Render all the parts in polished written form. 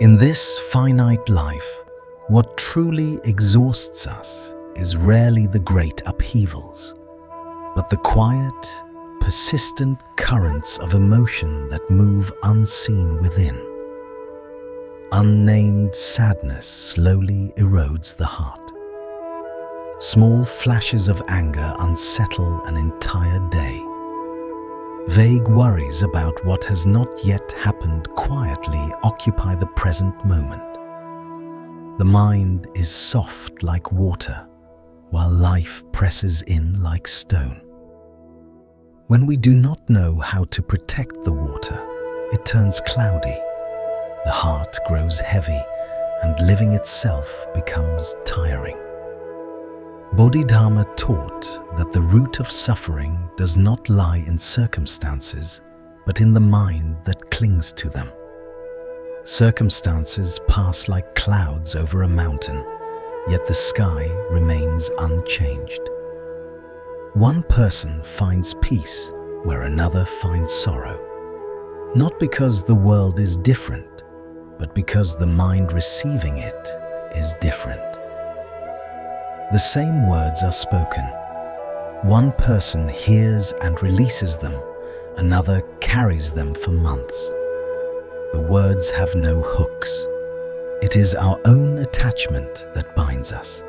In this finite life, what truly exhausts us is rarely the great upheavals, but the quiet, persistent currents of emotion that move unseen within. Unnamed sadness slowly erodes the heart. Small flashes of anger unsettle an entire day. Vague worries about what has not yet happened quietly occupy the present moment. The mind is soft like water, while life presses in like stone. When we do not know how to protect the water, it turns cloudy. The heart grows heavy, and living itself becomes tiring. Bodhidharma taught that the root of suffering does not lie in circumstances, but in the mind that clings to them. Circumstances pass like clouds over a mountain, yet the sky remains unchanged. One person finds peace where another finds sorrow, not because the world is different, but because the mind receiving it is different. The same words are spoken. One person hears and releases them, another carries them for months. The words have no hooks. It is our own attachment that binds us.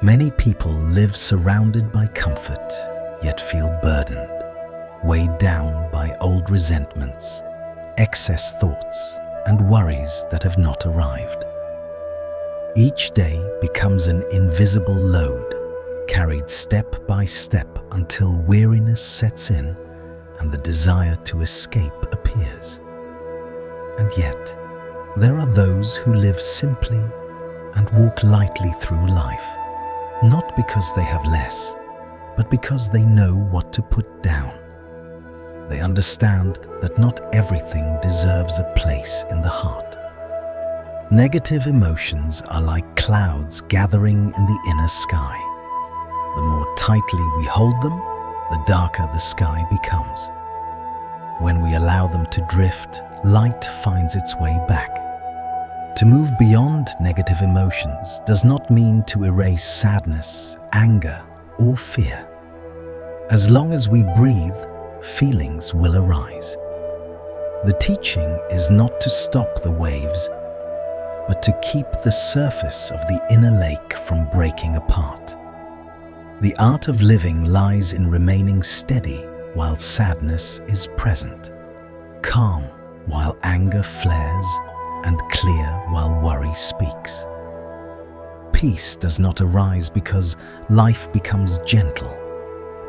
Many people live surrounded by comfort, yet feel burdened, weighed down by old resentments, excess thoughts, and worries that have not arrived. Each day becomes an invisible load, carried step by step until weariness sets in and the desire to escape appears. And yet, there are those who live simply and walk lightly through life, not because they have less, but because they know what to put down. They understand that not everything deserves a place in the heart. Negative emotions are like clouds gathering in the inner sky. The more tightly we hold them, the darker the sky becomes. When we allow them to drift, light finds its way back. To move beyond negative emotions does not mean to erase sadness, anger, or fear. As long as we breathe, feelings will arise. The teaching is not to stop the waves, but to keep the surface of the inner lake from breaking apart. The art of living lies in remaining steady while sadness is present, calm while anger flares, and clear while worry speaks. Peace does not arise because life becomes gentle,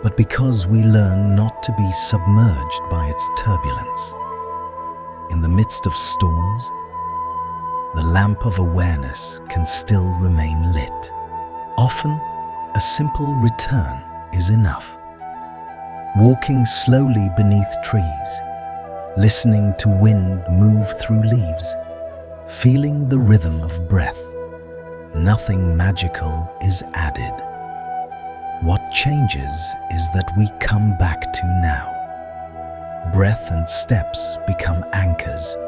but because we learn not to be submerged by its turbulence. In the midst of storms, the lamp of awareness can still remain lit. Often, a simple return is enough. Walking slowly beneath trees, listening to wind move through leaves, feeling the rhythm of breath, nothing magical is added. What changes is that we come back to now. Breath and steps become anchors.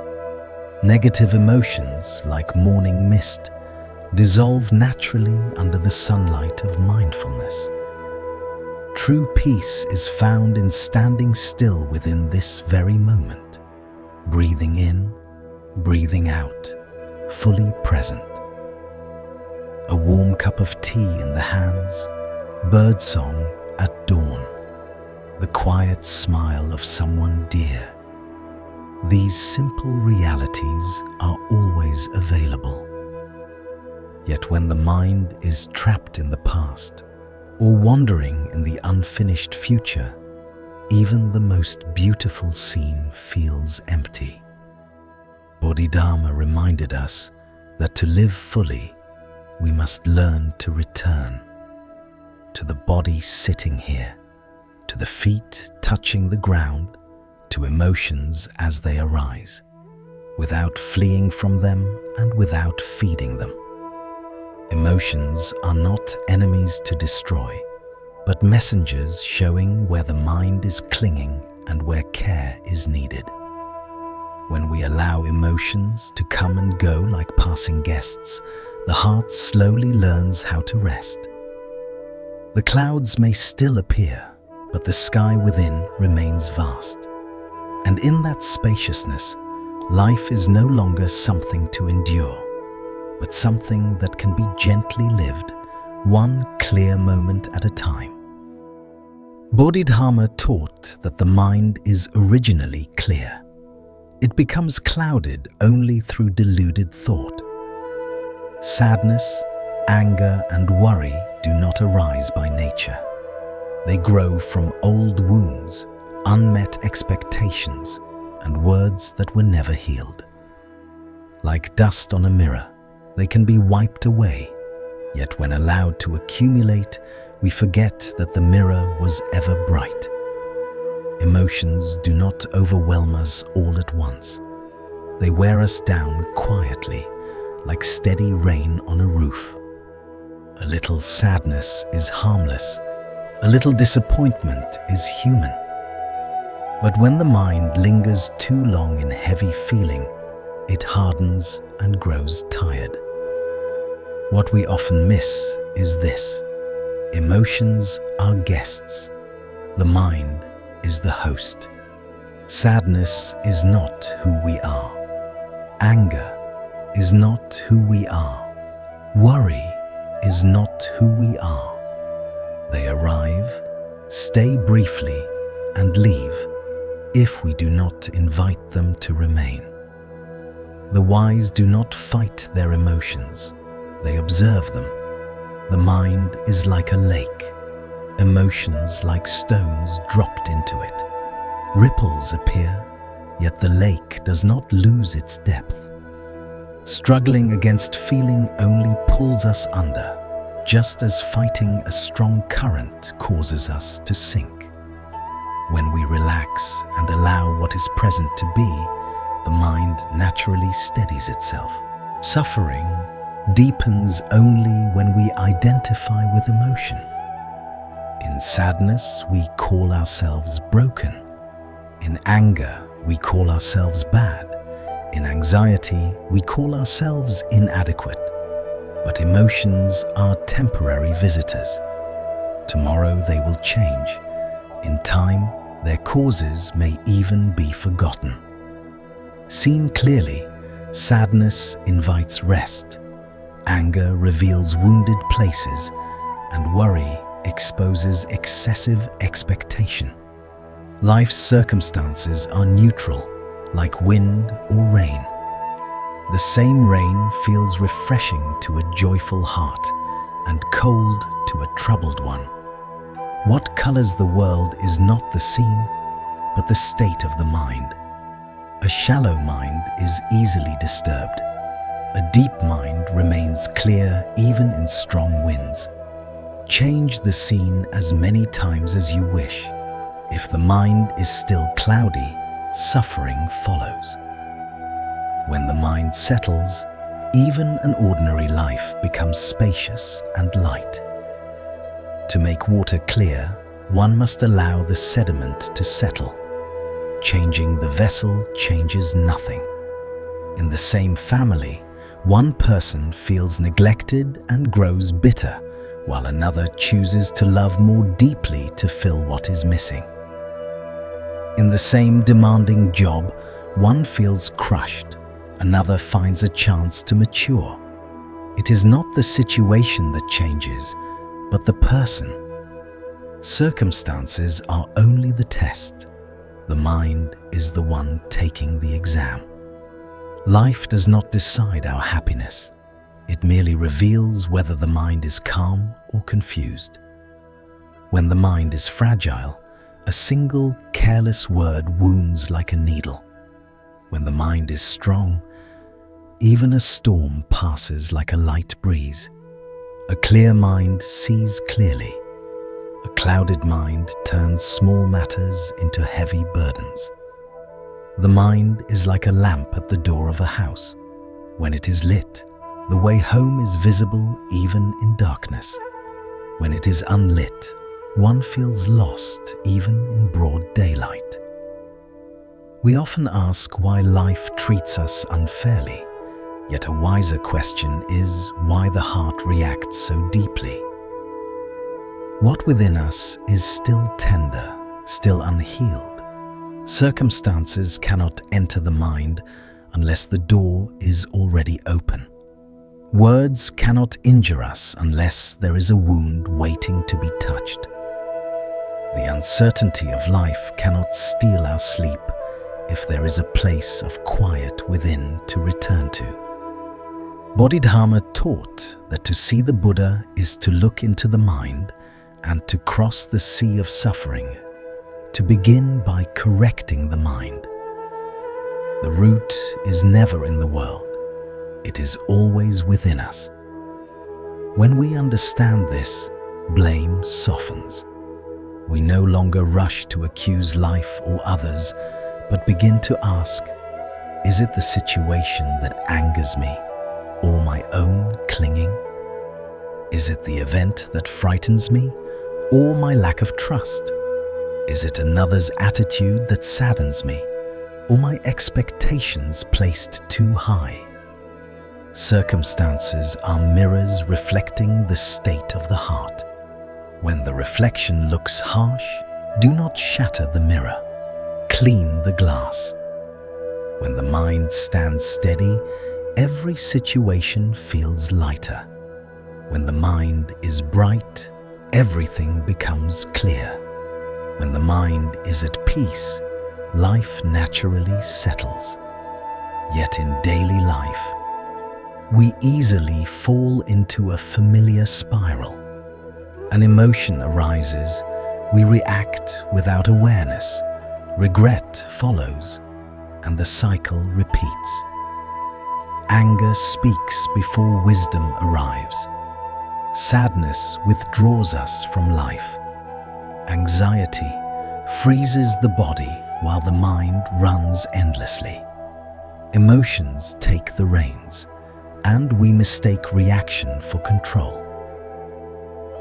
Negative emotions, like morning mist, dissolve naturally under the sunlight of mindfulness. True peace is found in standing still within this very moment, breathing in, breathing out, fully present. A warm cup of tea in the hands, birdsong at dawn, the quiet smile of someone dear. These simple realities are always available. Yet when the mind is trapped in the past or wandering in the unfinished future, even the most beautiful scene feels empty. Bodhidharma reminded us that to live fully, we must learn to return to the body sitting here, to the feet touching the ground, to emotions as they arise, without fleeing from them and without feeding them. Emotions are not enemies to destroy, but messengers showing where the mind is clinging and where care is needed. When we allow emotions to come and go like passing guests, the heart slowly learns how to rest. The clouds may still appear, but the sky within remains vast. And in that spaciousness, life is no longer something to endure, but something that can be gently lived, one clear moment at a time. Bodhidharma taught that the mind is originally clear. It becomes clouded only through deluded thought. Sadness, anger, and worry do not arise by nature. They grow from old wounds, unmet expectations, and words that were never healed. Like dust on a mirror, they can be wiped away, yet when allowed to accumulate, we forget that the mirror was ever bright. Emotions do not overwhelm us all at once. They wear us down quietly, like steady rain on a roof. A little sadness is harmless. A little disappointment is human. But when the mind lingers too long in heavy feeling, it hardens and grows tired. What we often miss is this: emotions are guests. The mind is the host. Sadness is not who we are. Anger is not who we are. Worry is not who we are. They arrive, stay briefly, and leave if we do not invite them to remain. The wise do not fight their emotions, they observe them. The mind is like a lake, emotions like stones dropped into it. Ripples appear, yet the lake does not lose its depth. Struggling against feeling only pulls us under, just as fighting a strong current causes us to sink. When we relax and allow what is present to be, the mind naturally steadies itself. Suffering deepens only when we identify with emotion. In sadness, we call ourselves broken. In anger, we call ourselves bad. In anxiety, we call ourselves inadequate. But emotions are temporary visitors. Tomorrow they will change. In time, their causes may even be forgotten. Seen clearly, sadness invites rest. Anger reveals wounded places, and worry exposes excessive expectation. Life's circumstances are neutral, like wind or rain. The same rain feels refreshing to a joyful heart and cold to a troubled one. What colors the world is not the scene, but the state of the mind. A shallow mind is easily disturbed. A deep mind remains clear even in strong winds. Change the scene as many times as you wish. If the mind is still cloudy, suffering follows. When the mind settles, even an ordinary life becomes spacious and light. To make water clear, one must allow the sediment to settle. Changing the vessel changes nothing. In the same family, one person feels neglected and grows bitter, while another chooses to love more deeply to fill what is missing. In the same demanding job, one feels crushed, another finds a chance to mature. It is not the situation that changes, but the person. Circumstances are only the test. The mind is the one taking the exam. Life does not decide our happiness. It merely reveals whether the mind is calm or confused. When the mind is fragile, a single careless word wounds like a needle. When the mind is strong, even a storm passes like a light breeze. A clear mind sees clearly. A clouded mind turns small matters into heavy burdens. The mind is like a lamp at the door of a house. When it is lit, the way home is visible even in darkness. When it is unlit, one feels lost even in broad daylight. We often ask why life treats us unfairly, yet a wiser question is why the heart reacts so deeply. What within us is still tender, still unhealed. Circumstances cannot enter the mind unless the door is already open. Words cannot injure us unless there is a wound waiting to be touched. The uncertainty of life cannot steal our sleep if there is a place of quiet within to return to. Bodhidharma taught that to see the Buddha is to look into the mind and to cross the sea of suffering, to begin by correcting the mind. The root is never in the world, it is always within us. When we understand this, blame softens. We no longer rush to accuse life or others, but begin to ask, is it the situation that angers me, or my own clinging? Is it the event that frightens me, or my lack of trust? Is it another's attitude that saddens me, or my expectations placed too high? Circumstances are mirrors reflecting the state of the heart. When the reflection looks harsh, do not shatter the mirror. Clean the glass. When the mind stands steady, every situation feels lighter. When the mind is bright, everything becomes clear. When the mind is at peace, life naturally settles. Yet in daily life, we easily fall into a familiar spiral. An emotion arises, we react without awareness. Regret follows, and the cycle repeats. Anger speaks before wisdom arrives. Sadness withdraws us from life. Anxiety freezes the body while the mind runs endlessly. Emotions take the reins, and we mistake reaction for control.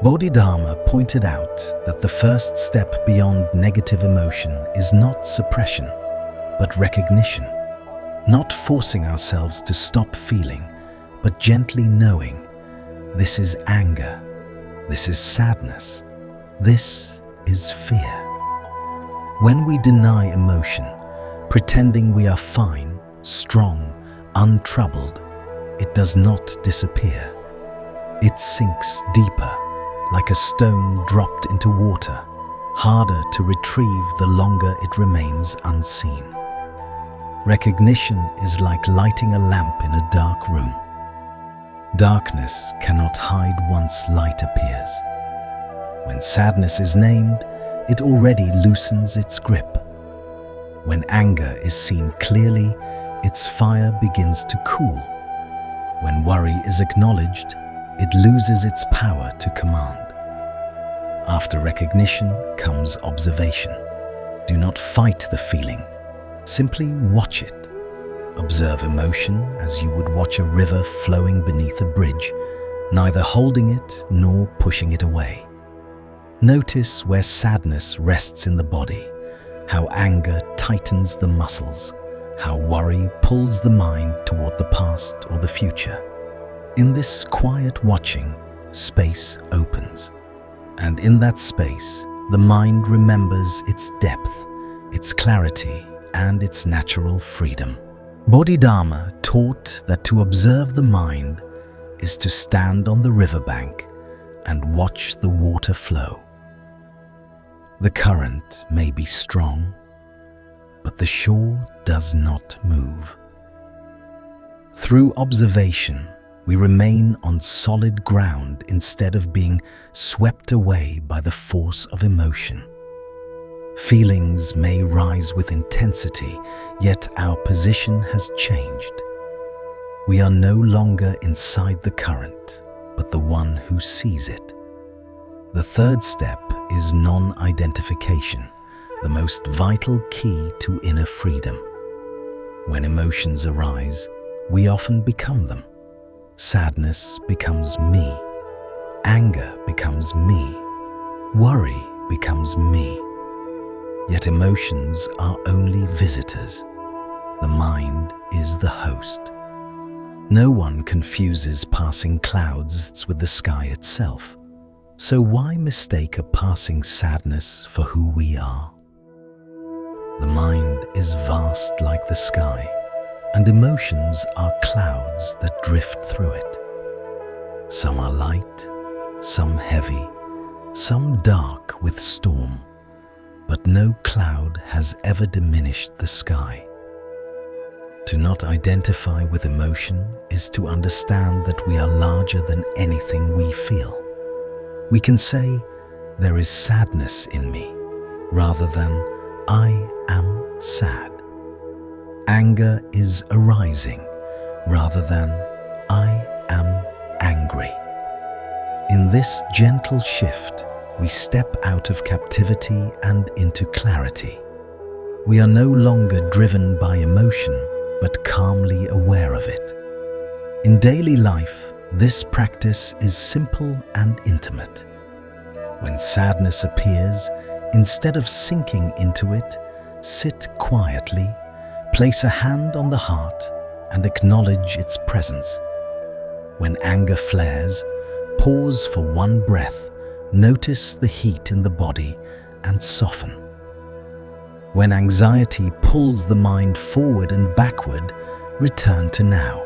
Bodhidharma pointed out that the first step beyond negative emotion is not suppression, but recognition. Not forcing ourselves to stop feeling, but gently knowing, this is anger, this is sadness, this is fear. When we deny emotion, pretending we are fine, strong, untroubled, it does not disappear. It sinks deeper, like a stone dropped into water, harder to retrieve the longer it remains unseen. Recognition is like lighting a lamp in a dark room. Darkness cannot hide once light appears. When sadness is named, it already loosens its grip. When anger is seen clearly, its fire begins to cool. When worry is acknowledged, it loses its power to command. After recognition comes observation. Do not fight the feeling, simply watch it. Observe emotion as you would watch a river flowing beneath a bridge, neither holding it nor pushing it away. Notice where sadness rests in the body, how anger tightens the muscles, how worry pulls the mind toward the past or the future. In this quiet watching, space opens. And in that space, the mind remembers its depth, its clarity, and its natural freedom. Bodhidharma taught that to observe the mind is to stand on the riverbank and watch the water flow. The current may be strong, but the shore does not move. Through observation, we remain on solid ground instead of being swept away by the force of emotion. Feelings may rise with intensity, yet our position has changed. We are no longer inside the current, but the one who sees it. The third step is non-identification, the most vital key to inner freedom. When emotions arise, we often become them. Sadness becomes me. Anger becomes me. Worry becomes me. Yet emotions are only visitors. The mind is the host. No one confuses passing clouds with the sky itself. So why mistake a passing sadness for who we are? The mind is vast like the sky, and emotions are clouds that drift through it. Some are light, some heavy, some dark with storm, but no cloud has ever diminished the sky. To not identify with emotion is to understand that we are larger than anything we feel. We can say, "There is sadness in me," rather than "I am sad." Anger is arising, rather than "I am angry." In this gentle shift, we step out of captivity and into clarity. We are no longer driven by emotion, but calmly aware of it. In daily life, this practice is simple and intimate. When sadness appears, instead of sinking into it, sit quietly, place a hand on the heart, and acknowledge its presence. When anger flares, pause for one breath, notice the heat in the body, and soften. When anxiety pulls the mind forward and backward, return to now.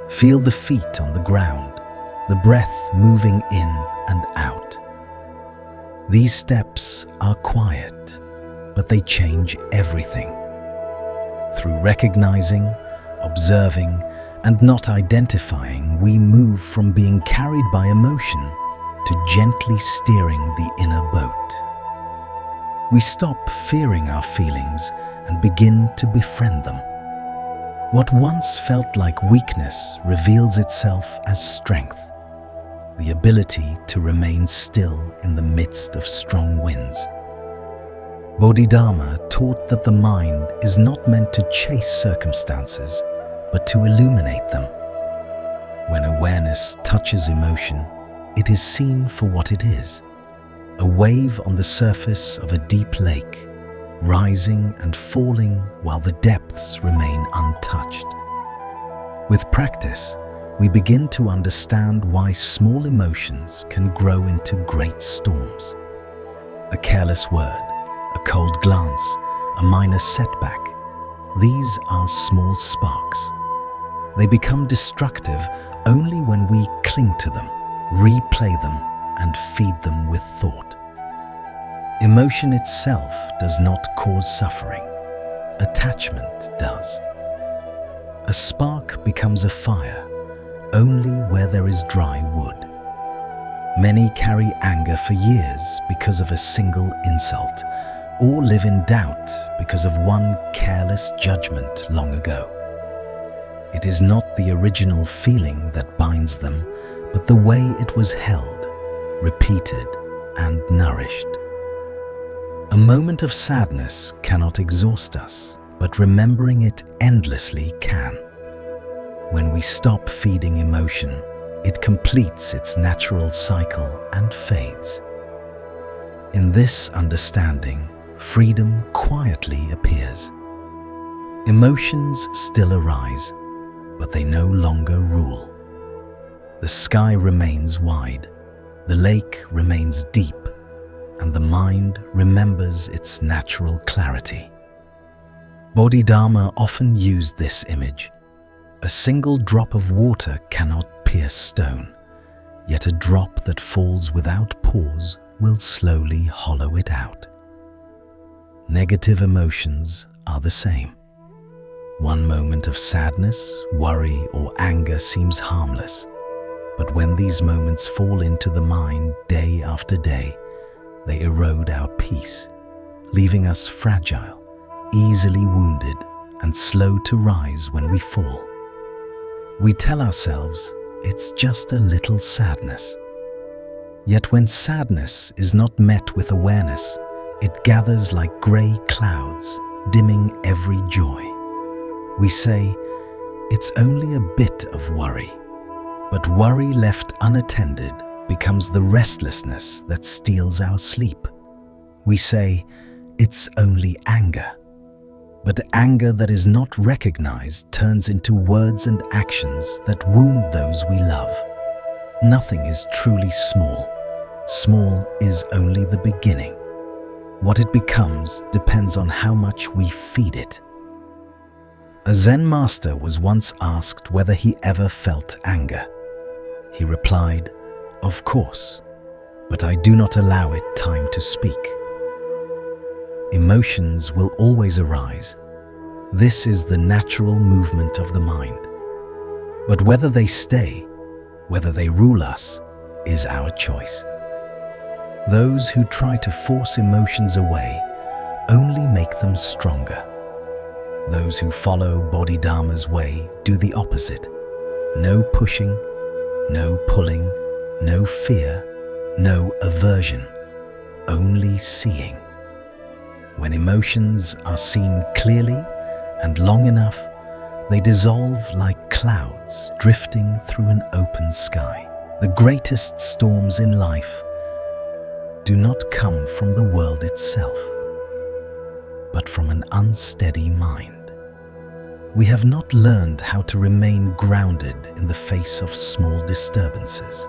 Feel the feet on the ground, the breath moving in and out. These steps are quiet, but they change everything. Through recognizing, observing, and not identifying, we move from being carried by emotion to gently steering the inner boat. We stop fearing our feelings and begin to befriend them. What once felt like weakness reveals itself as strength, the ability to remain still in the midst of strong winds. Bodhidharma taught that the mind is not meant to chase circumstances, but to illuminate them. When awareness touches emotion, it is seen for what it is, a wave on the surface of a deep lake, rising and falling while the depths remain untouched. With practice, we begin to understand why small emotions can grow into great storms. A careless word, a cold glance, a minor setback, these are small sparks. They become destructive only when we cling to them, replay them, and feed them with thought. Emotion itself does not cause suffering. Attachment does. A spark becomes a fire only where there is dry wood. Many carry anger for years because of a single insult, or live in doubt because of one careless judgment long ago. It is not the original feeling that binds them, but the way it was held, repeated, and nourished. A moment of sadness cannot exhaust us, but remembering it endlessly can. When we stop feeding emotion, it completes its natural cycle and fades. In this understanding, freedom quietly appears. Emotions still arise, but they no longer rule. The sky remains wide, the lake remains deep, and the mind remembers its natural clarity. Bodhidharma often used this image. A single drop of water cannot pierce stone, yet a drop that falls without pause will slowly hollow it out. Negative emotions are the same. One moment of sadness, worry, or anger seems harmless, but when these moments fall into the mind day after day, they erode our peace, leaving us fragile, easily wounded, and slow to rise when we fall. We tell ourselves it's just a little sadness. Yet when sadness is not met with awareness, it gathers like grey clouds, dimming every joy. We say, it's only a bit of worry, but worry left unattended becomes the restlessness that steals our sleep. We say, it's only anger. But anger that is not recognized turns into words and actions that wound those we love. Nothing is truly small. Small is only the beginning. What it becomes depends on how much we feed it. A Zen master was once asked whether he ever felt anger. He replied, "Of course, but I do not allow it time to speak." Emotions will always arise. This is the natural movement of the mind. But whether they stay, whether they rule us, is our choice. Those who try to force emotions away only make them stronger. Those who follow Bodhidharma's way do the opposite. No pushing, no pulling, no fear, no aversion, only seeing. When emotions are seen clearly and long enough, they dissolve like clouds drifting through an open sky. The greatest storms in life do not come from the world itself, but from an unsteady mind. We have not learned how to remain grounded in the face of small disturbances.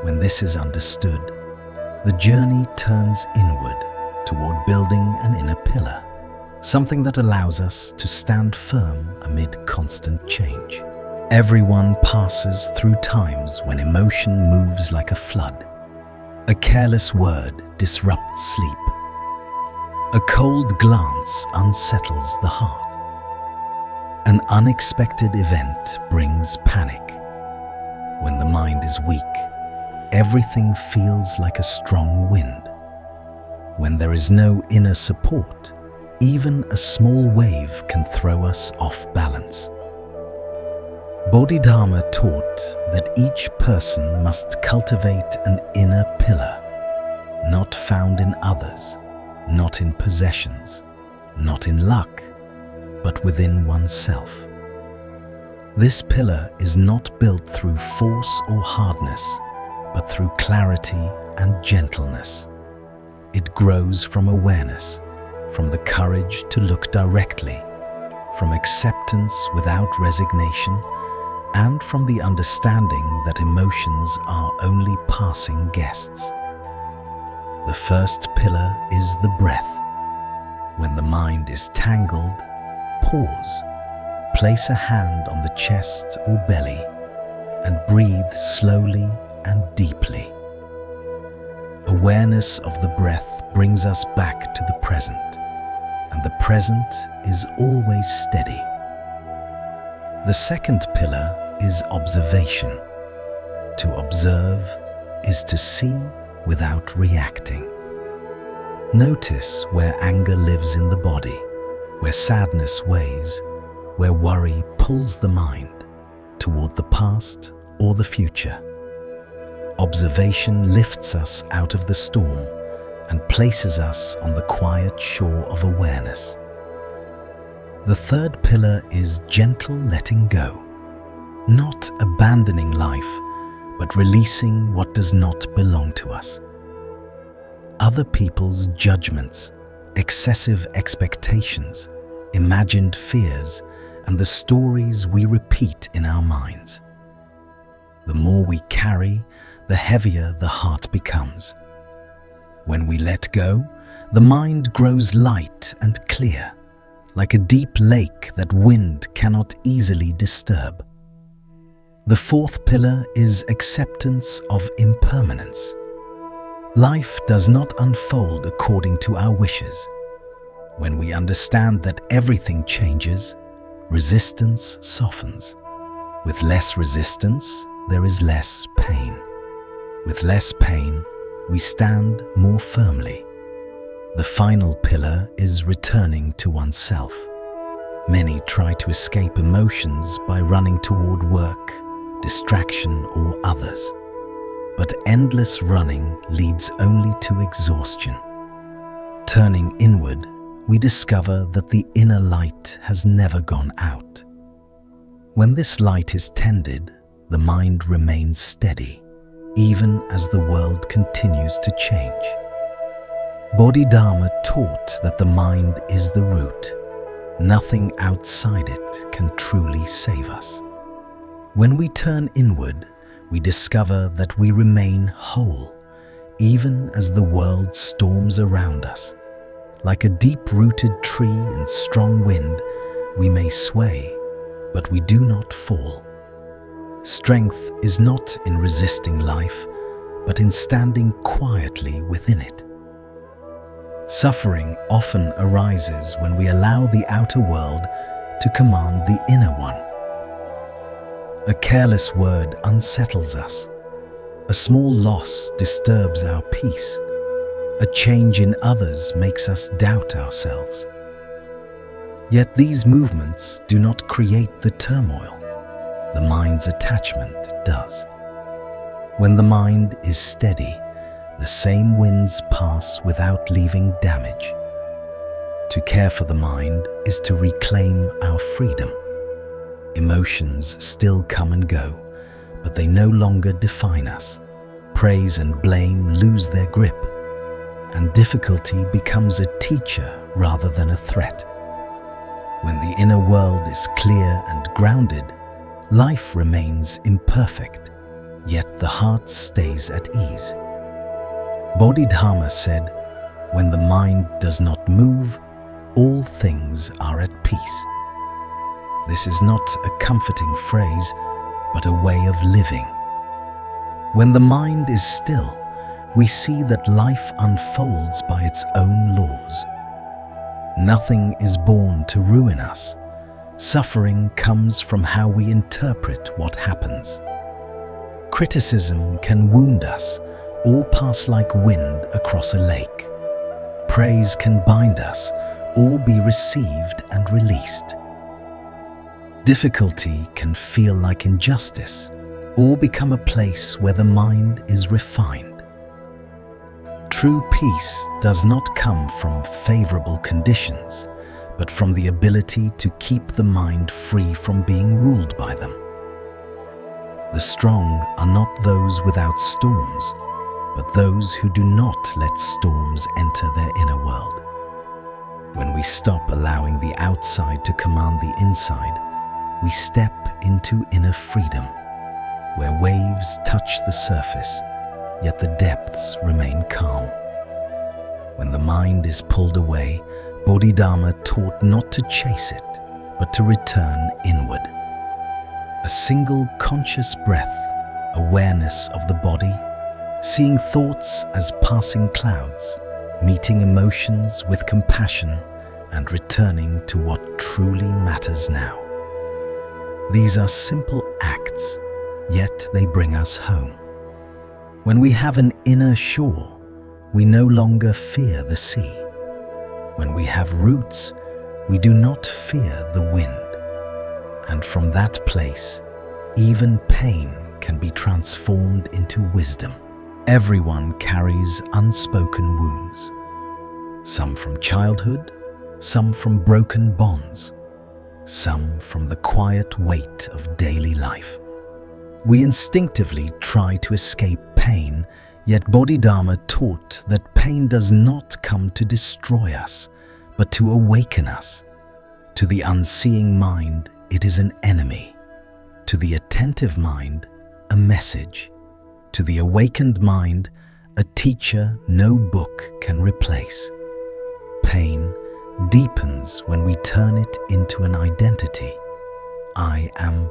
When this is understood, the journey turns inward toward building an inner pillar, something that allows us to stand firm amid constant change. Everyone passes through times when emotion moves like a flood. A careless word disrupts sleep. A cold glance unsettles the heart. An unexpected event brings panic. When the mind is weak, everything feels like a strong wind. When there is no inner support, even a small wave can throw us off balance. Bodhidharma taught that each person must cultivate an inner pillar, not found in others, not in possessions, not in luck, but within oneself. This pillar is not built through force or hardness, but through clarity and gentleness. It grows from awareness, from the courage to look directly, from acceptance without resignation, and from the understanding that emotions are only passing guests. The first pillar is the breath. When the mind is tangled, pause, place a hand on the chest or belly, and breathe slowly and deeply. Awareness of the breath brings us back to the present, and the present is always steady. The second pillar is observation. To observe is to see without reacting. Notice where anger lives in the body, where sadness weighs, where worry pulls the mind toward the past or the future. Observation lifts us out of the storm and places us on the quiet shore of awareness. The third pillar is gentle letting go. Not abandoning life, but releasing what does not belong to us. Other people's judgments, excessive expectations, imagined fears, and the stories we repeat in our minds. The more we carry, the heavier the heart becomes. When we let go, the mind grows light and clear, like a deep lake that wind cannot easily disturb. The fourth pillar is acceptance of impermanence. Life does not unfold according to our wishes. When we understand that everything changes, resistance softens. With less resistance, there is less pain. With less pain, we stand more firmly. The final pillar is returning to oneself. Many try to escape emotions by running toward work, distraction, or others. But endless running leads only to exhaustion. Turning inward, we discover that the inner light has never gone out. When this light is tended, the mind remains steady, even as the world continues to change. Bodhidharma taught that the mind is the root. Nothing outside it can truly save us. When we turn inward, we discover that we remain whole, even as the world storms around us. Like a deep-rooted tree in strong wind, we may sway, but we do not fall. Strength is not in resisting life, but in standing quietly within it. Suffering often arises when we allow the outer world to command the inner one. A careless word unsettles us. A small loss disturbs our peace. A change in others makes us doubt ourselves. Yet these movements do not create the turmoil. The mind's attachment does. When the mind is steady, the same winds pass without leaving damage. To care for the mind is to reclaim our freedom. Emotions still come and go, but they no longer define us. Praise and blame lose their grip, and difficulty becomes a teacher rather than a threat. When the inner world is clear and grounded, life remains imperfect, yet the heart stays at ease. Bodhidharma said, "When the mind does not move, all things are at peace." This is not a comforting phrase, but a way of living. When the mind is still, we see that life unfolds by its own laws. Nothing is born to ruin us. Suffering comes from how we interpret what happens. Criticism can wound us or pass like wind across a lake. Praise can bind us or be received and released. Difficulty can feel like injustice or become a place where the mind is refined. True peace does not come from favorable conditions, but from the ability to keep the mind free from being ruled by them. The strong are not those without storms, but those who do not let storms enter their inner world. When we stop allowing the outside to command the inside, we step into inner freedom, where waves touch the surface, yet the depths remain calm. When the mind is pulled away, Bodhidharma taught not to chase it, but to return inward. A single conscious breath, awareness of the body, seeing thoughts as passing clouds, meeting emotions with compassion, and returning to what truly matters now. These are simple acts, yet they bring us home. When we have an inner shore, we no longer fear the sea. When we have roots, we do not fear the wind. And from that place, even pain can be transformed into wisdom. Everyone carries unspoken wounds, some from childhood, some from broken bonds, some from the quiet weight of daily life. We instinctively try to escape pain, yet Bodhidharma taught that pain does not come to destroy us, but to awaken us. To the unseeing mind, it is an enemy. To the attentive mind, a message. To the awakened mind, a teacher no book can replace. Pain deepens when we turn it into an identity. I am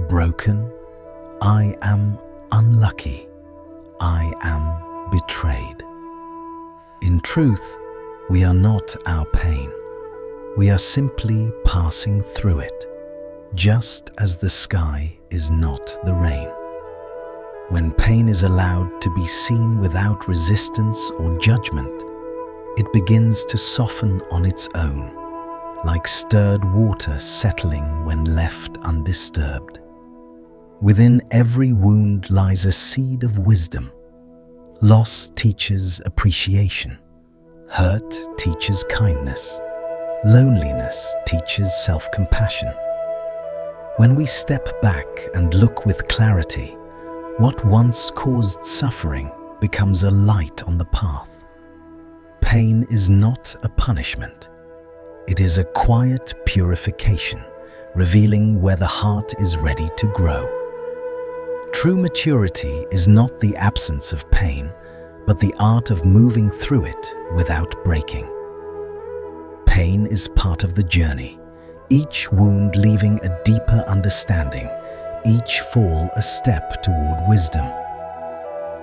broken. I am unlucky. I am betrayed. In truth, we are not our pain. We are simply passing through it, just as the sky is not the rain. When pain is allowed to be seen without resistance or judgment, it begins to soften on its own, like stirred water settling when left undisturbed. Within every wound lies a seed of wisdom. Loss teaches appreciation. Hurt teaches kindness. Loneliness teaches self-compassion. When we step back and look with clarity, what once caused suffering becomes a light on the path. pain is not a punishment. It is a quiet purification, revealing where the heart is ready to grow. True maturity is not the absence of pain, but the art of moving through it without breaking. Pain is part of the journey, each wound leaving a deeper understanding, each fall a step toward wisdom.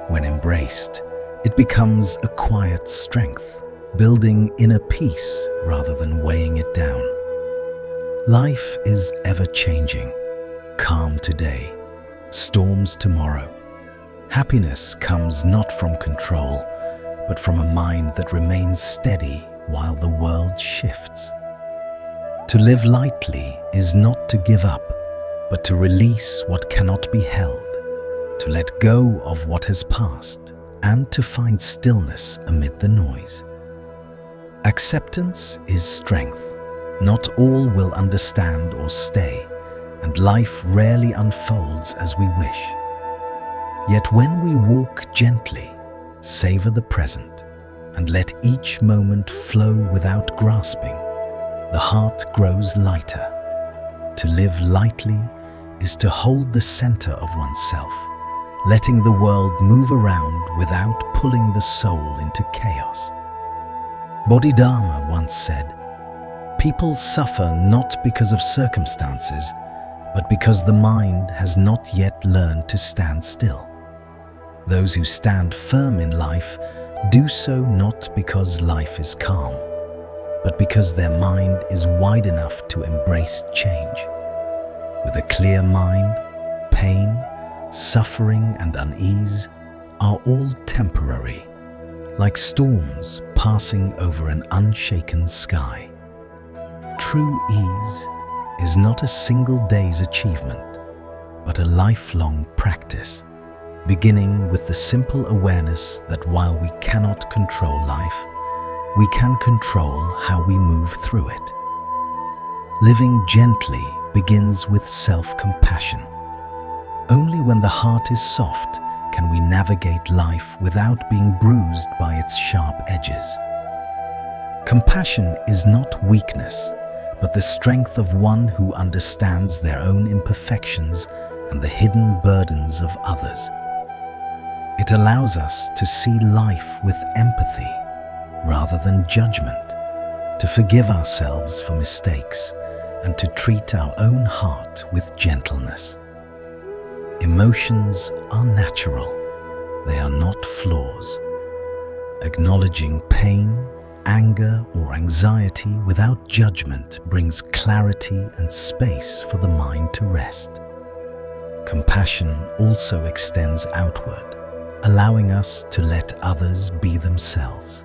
When embraced, it becomes a quiet strength, building inner peace rather than weighing it down. Life is ever-changing, calm today, storms tomorrow. Happiness comes not from control, but from a mind that remains steady while the world shifts. To live lightly is not to give up, but to release what cannot be held, to let go of what has passed, and to find stillness amid the noise. Acceptance is strength. Not all will understand or stay, and life rarely unfolds as we wish. Yet when we walk gently, savor the present, and let each moment flow without grasping, the heart grows lighter. To live lightly is to hold the center of oneself, letting the world move around without pulling the soul into chaos. Bodhidharma once said, "People suffer not because of circumstances, but because the mind has not yet learned to stand still. Those who stand firm in life do so not because life is calm, but because their mind is wide enough to embrace change. With a clear mind, pain, suffering, and unease are all temporary, like storms passing over an unshaken sky. True ease is not a single day's achievement, but a lifelong practice, beginning with the simple awareness that while we cannot control life, we can control how we move through it. Living gently begins with self-compassion. Only when the heart is soft can we navigate life without being bruised by its sharp edges. Compassion is not weakness, but the strength of one who understands their own imperfections and the hidden burdens of others. It allows us to see life with empathy rather than judgment, to forgive ourselves for mistakes, and to treat our own heart with gentleness. Emotions are natural, they are not flaws. Acknowledging pain, anger, or anxiety without judgment brings clarity and space for the mind to rest. Compassion also extends outward, allowing us to let others be themselves.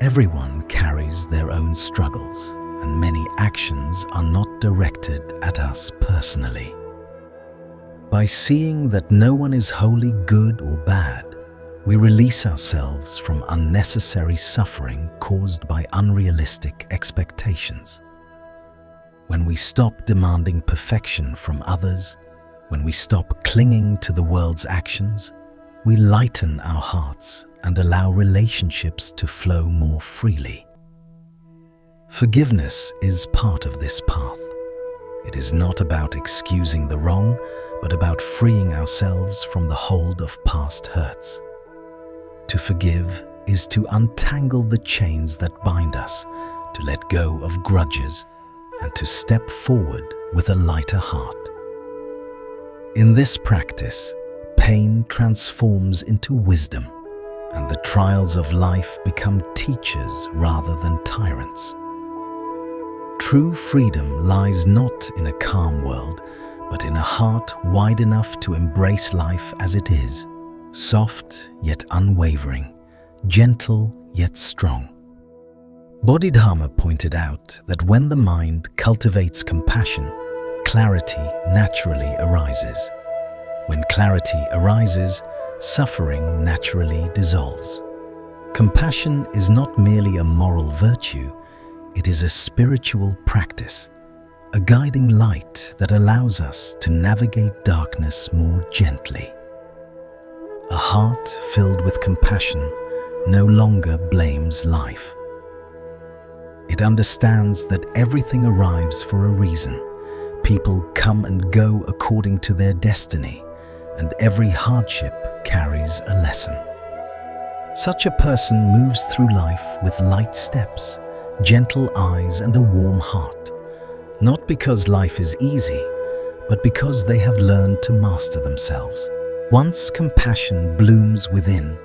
Everyone carries their own struggles, and many actions are not directed at us personally. By seeing that no one is wholly good or bad, we release ourselves from unnecessary suffering caused by unrealistic expectations. When we stop demanding perfection from others, when we stop clinging to the world's actions, we lighten our hearts and allow relationships to flow more freely. Forgiveness is part of this path. It is not about excusing the wrong, but about freeing ourselves from the hold of past hurts. To forgive is to untangle the chains that bind us, to let go of grudges, and to step forward with a lighter heart. In this practice, pain transforms into wisdom, and the trials of life become teachers rather than tyrants. True freedom lies not in a calm world, but in a heart wide enough to embrace life as it is, soft yet unwavering, gentle yet strong. Bodhidharma pointed out that when the mind cultivates compassion, clarity naturally arises. When clarity arises, suffering naturally dissolves. Compassion is not merely a moral virtue, it is a spiritual practice, a guiding light that allows us to navigate darkness more gently. A heart filled with compassion no longer blames life. It understands that everything arrives for a reason. People come and go according to their destiny, and every hardship carries a lesson. Such a person moves through life with light steps, gentle eyes, and a warm heart, not because life is easy, but because they have learned to master themselves. Once compassion blooms within,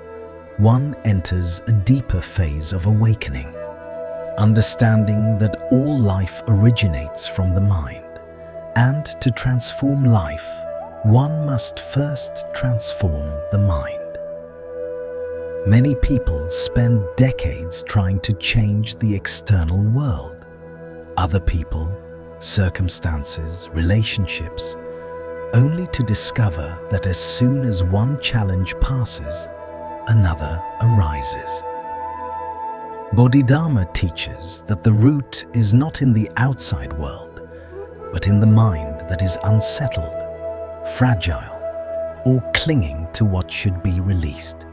one enters a deeper phase of awakening, understanding that all life originates from the mind, and to transform life, one must first transform the mind. Many people spend decades trying to change the external world. Other people, circumstances, relationships, only to discover that as soon as one challenge passes, another arises. Bodhidharma teaches that the root is not in the outside world, but in the mind that is unsettled, fragile, or clinging to what should be released.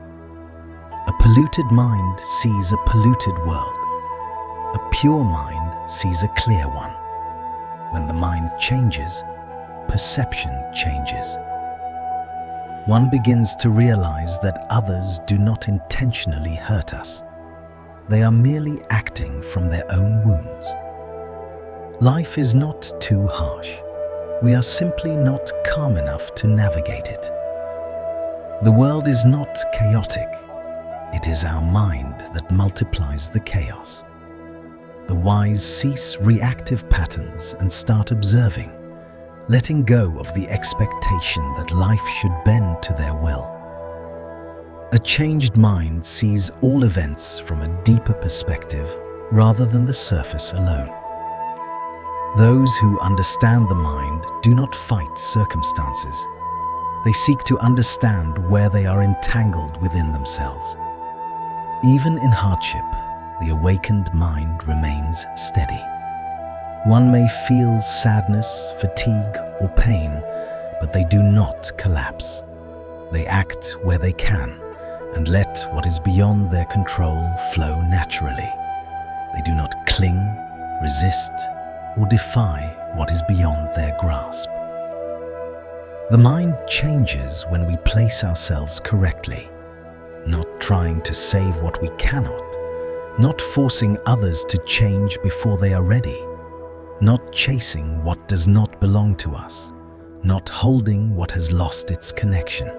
A polluted mind sees a polluted world. A pure mind sees a clear one. When the mind changes, perception changes. One begins to realize that others do not intentionally hurt us. They are merely acting from their own wounds. Life is not too harsh. We are simply not calm enough to navigate it. The world is not chaotic. It is our mind that multiplies the chaos. The wise cease reactive patterns and start observing, letting go of the expectation that life should bend to their will. A changed mind sees all events from a deeper perspective rather than the surface alone. Those who understand the mind do not fight circumstances. They seek to understand where they are entangled within themselves. Even in hardship, the awakened mind remains steady. One may feel sadness, fatigue, or pain, but they do not collapse. They act where they can and let what is beyond their control flow naturally. They do not cling, resist, or defy what is beyond their grasp. The mind changes when we place ourselves correctly, not trying to save what we cannot, not forcing others to change before they are ready, not chasing what does not belong to us, not holding what has lost its connection.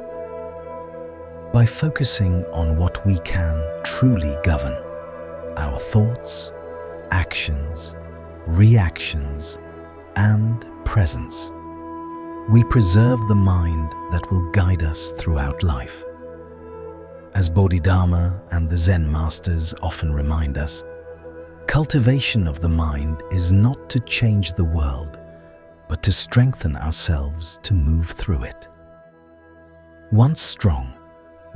By focusing on what we can truly govern, our thoughts, actions, reactions, and presence, we preserve the mind that will guide us throughout life. As Bodhidharma and the Zen masters often remind us, cultivation of the mind is not to change the world, but to strengthen ourselves to move through it. Once strong,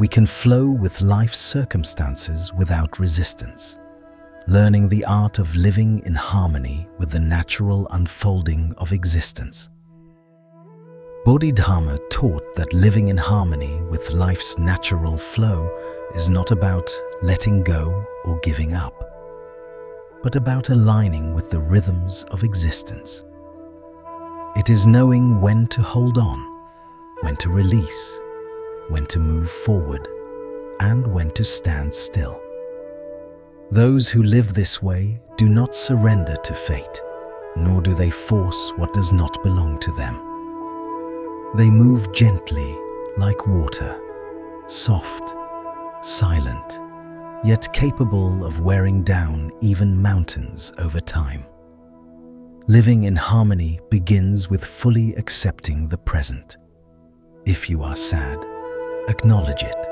we can flow with life's circumstances without resistance, learning the art of living in harmony with the natural unfolding of existence. Bodhidharma taught that living in harmony with life's natural flow is not about letting go or giving up, but about aligning with the rhythms of existence. It is knowing when to hold on, when to release, when to move forward, and when to stand still. Those who live this way do not surrender to fate, nor do they force what does not belong to them. They move gently like water, soft, silent, yet capable of wearing down even mountains over time. Living in harmony begins with fully accepting the present. If you are sad, acknowledge it.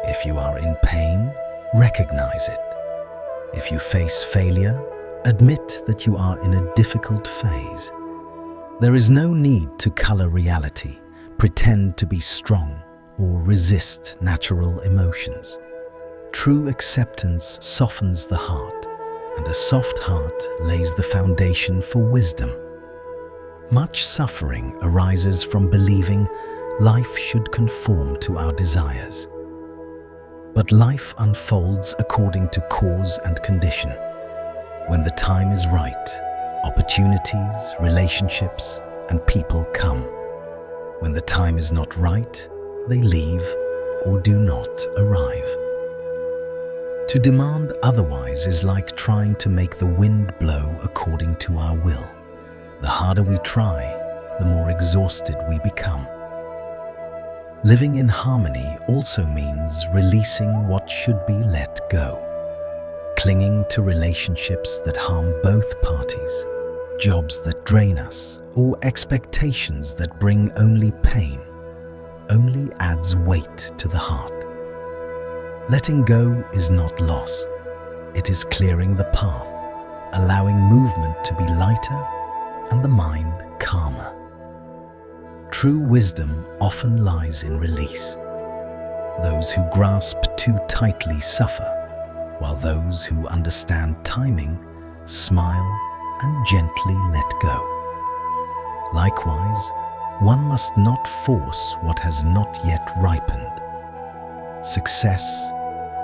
If you are in pain, recognize it. If you face failure, admit that you are in a difficult phase. There is no need to color reality, pretend to be strong, or resist natural emotions. True acceptance softens the heart, and a soft heart lays the foundation for wisdom. Much suffering arises from believing life should conform to our desires. But life unfolds according to cause and condition. When the time is right, opportunities, relationships, and people come. When the time is not right, they leave or do not arrive. To demand otherwise is like trying to make the wind blow according to our will. The harder we try, the more exhausted we become. Living in harmony also means releasing what should be let go. Clinging to relationships that harm both parties, jobs that drain us, or expectations that bring only pain, only adds weight to the heart. Letting go is not loss. It is clearing the path, allowing movement to be lighter and the mind calmer. True wisdom often lies in release. Those who grasp too tightly suffer, while those who understand timing smile and gently let go. Likewise, one must not force what has not yet ripened. Success,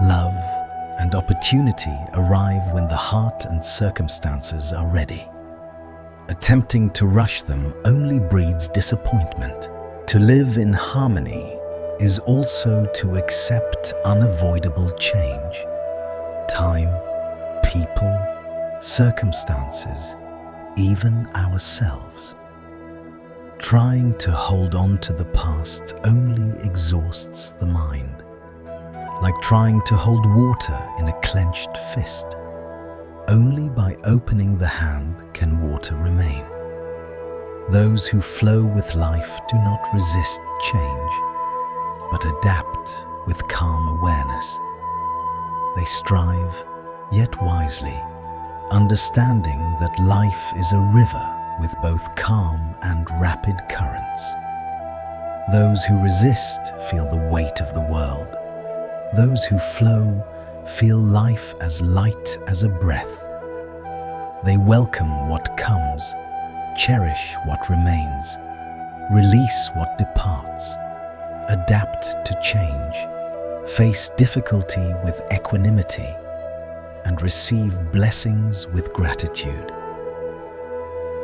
love, and opportunity arrive when the heart and circumstances are ready. Attempting to rush them only breeds disappointment. To live in harmony is also to accept unavoidable change. Time, people, circumstances, even ourselves. Trying to hold on to the past only exhausts the mind, like trying to hold water in a clenched fist. Only by opening the hand can water remain. Those who flow with life do not resist change, but adapt with calm awareness. They strive, yet wisely, understanding that life is a river with both calm and rapid currents. Those who resist feel the weight of the world. Those who flow feel life as light as a breath. They welcome what comes, cherish what remains, release what departs, adapt to change, face difficulty with equanimity, and receive blessings with gratitude.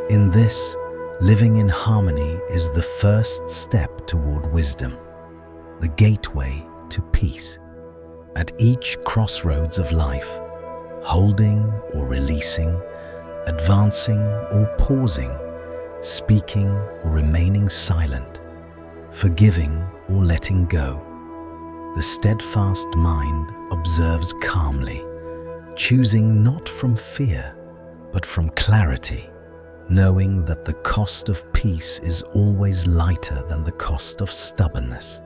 In this, living in harmony is the first step toward wisdom, the gateway to peace. At each crossroads of life, holding or releasing, advancing or pausing, speaking or remaining silent, forgiving or letting go, the steadfast mind observes calmly, choosing not from fear, but from clarity, knowing that the cost of peace is always lighter than the cost of stubbornness.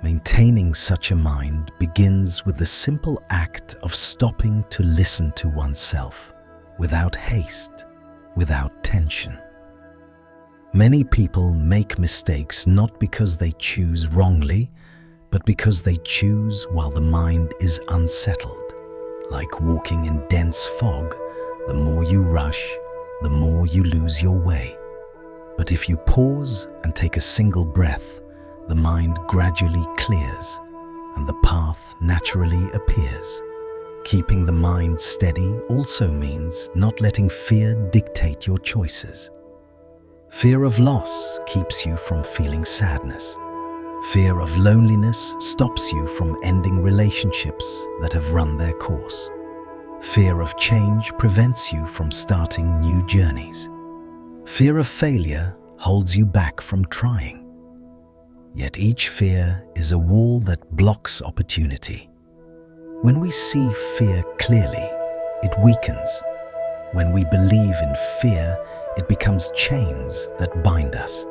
Maintaining such a mind begins with the simple act of stopping to listen to oneself, without haste, without tension. Many people make mistakes not because they choose wrongly, but because they choose while the mind is unsettled. Like walking in dense fog, the more you rush, the more you lose your way. But if you pause and take a single breath, the mind gradually clears and the path naturally appears. Keeping the mind steady also means not letting fear dictate your choices. Fear of loss keeps you from feeling sadness. Fear of loneliness stops you from ending relationships that have run their course. Fear of change prevents you from starting new journeys. Fear of failure holds you back from trying. Yet each fear is a wall that blocks opportunity. When we see fear clearly, it weakens. When we believe in fear, it becomes chains that bind us.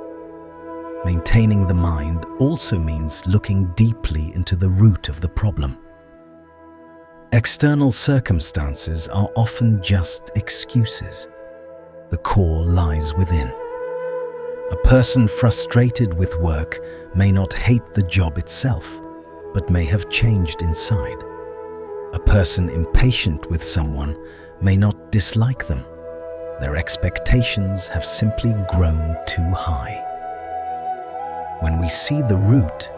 Maintaining the mind also means looking deeply into the root of the problem. External circumstances are often just excuses. The core lies within. A person frustrated with work may not hate the job itself, but may have changed inside. A person impatient with someone may not dislike them. Their expectations have simply grown too high. When we see the root,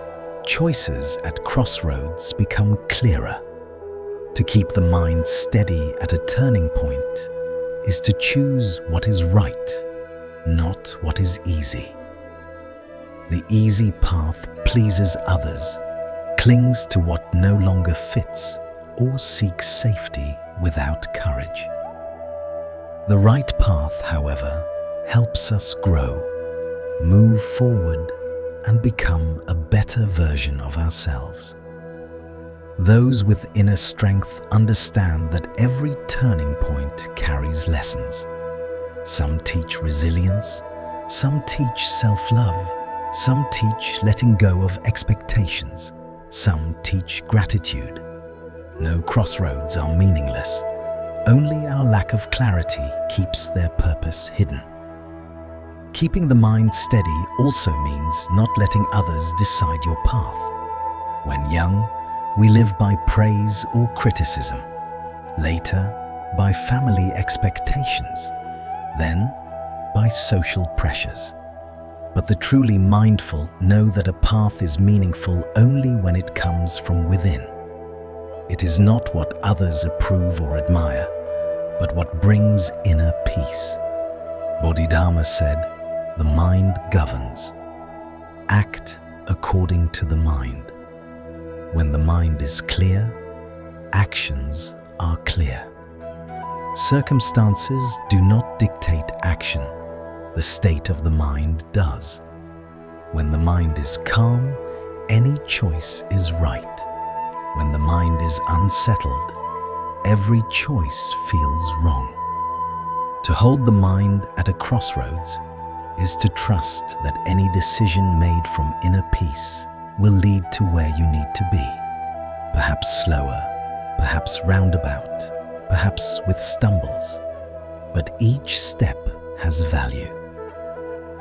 choices at crossroads become clearer. To keep the mind steady at a turning point is to choose what is right, not what is easy. The easy path pleases others, clings to what no longer fits, or seeks safety without courage. The right path, however, helps us grow, move forward, and become a better version of ourselves. Those with inner strength understand that every turning point carries lessons. Some teach resilience, some teach self-love, some teach letting go of expectations, some teach gratitude. No crossroads are meaningless. Only our lack of clarity keeps their purpose hidden. Keeping the mind steady also means not letting others decide your path. When young, we live by praise or criticism. Later, by family expectations. Then, by social pressures. But the truly mindful know that a path is meaningful only when it comes from within. It is not what others approve or admire, but what brings inner peace. Bodhidharma said, "The mind governs. Act according to the mind. When the mind is clear, actions are clear." Circumstances do not dictate action. The state of the mind does. When the mind is calm, any choice is right. When the mind is unsettled, every choice feels wrong. To hold the mind at a crossroads is to trust that any decision made from inner peace will lead to where you need to be. Perhaps slower, perhaps roundabout, perhaps with stumbles, but each step has value.